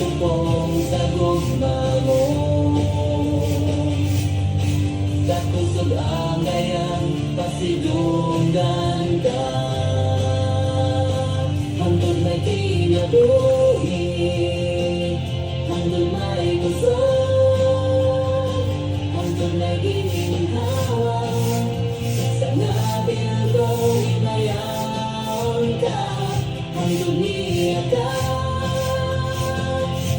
Nakatupong sa gugma mo, sa kusog ang gayang pasidunggan ka. Hangtod may kinabuhi, hangtod may kusog, hangtod may ginhawa. Sa nabil ko himayaon ka, hangtod niya ka.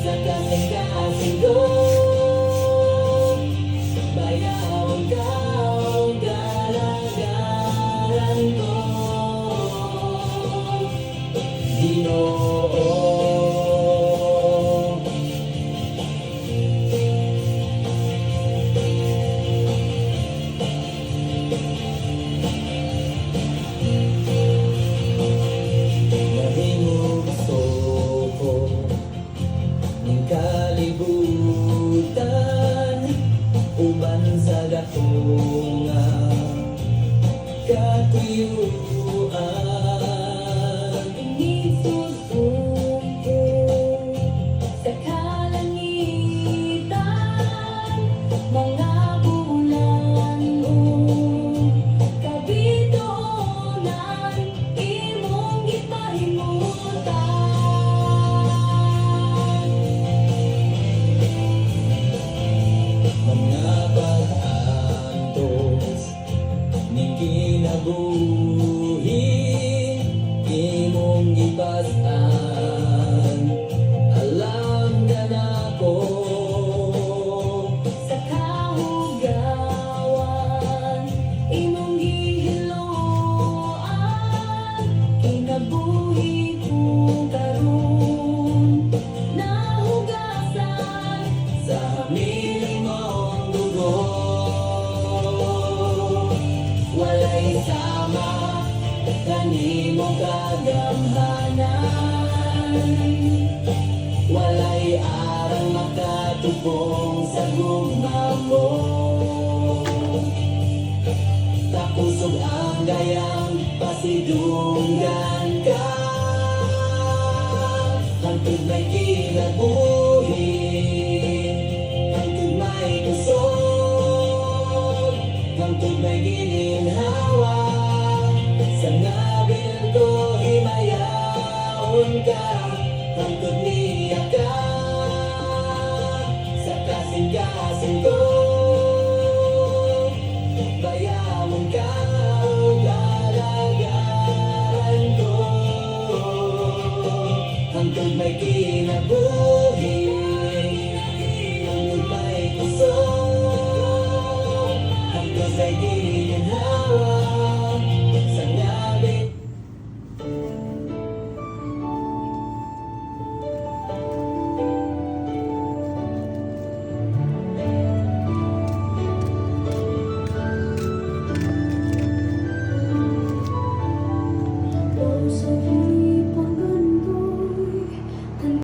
Sa kasing-kasing ko, bayaon ka o galagaran ko, Ginoo. Nahimong gusto ko ning kalibutan, uban sa dako nga katuyuan. Inisusuko sa kalangitan, mga bulan o kabituonan, imong gipahimutan. Mga pag-antos ni kinabuhi, imong gipas-an, alam na nako. Sa kahugawan, imong gihiloan, kinabuhi ko karon nahugasan. Sa hamiling mong dugo, walay sama kanimong kagamhanan, walay arang makatubong sa gugma mo. Takusog ang gayang pasidunggan ka, hangtod may kinabuhi, hangtod may kusog, hangtod may gininhawa. Sa nabil ko himayaon ka, hangtod niya ka. Sa kasing-kasing ko, bayaon ka o galagaran ko, hangtod may kinabuhi.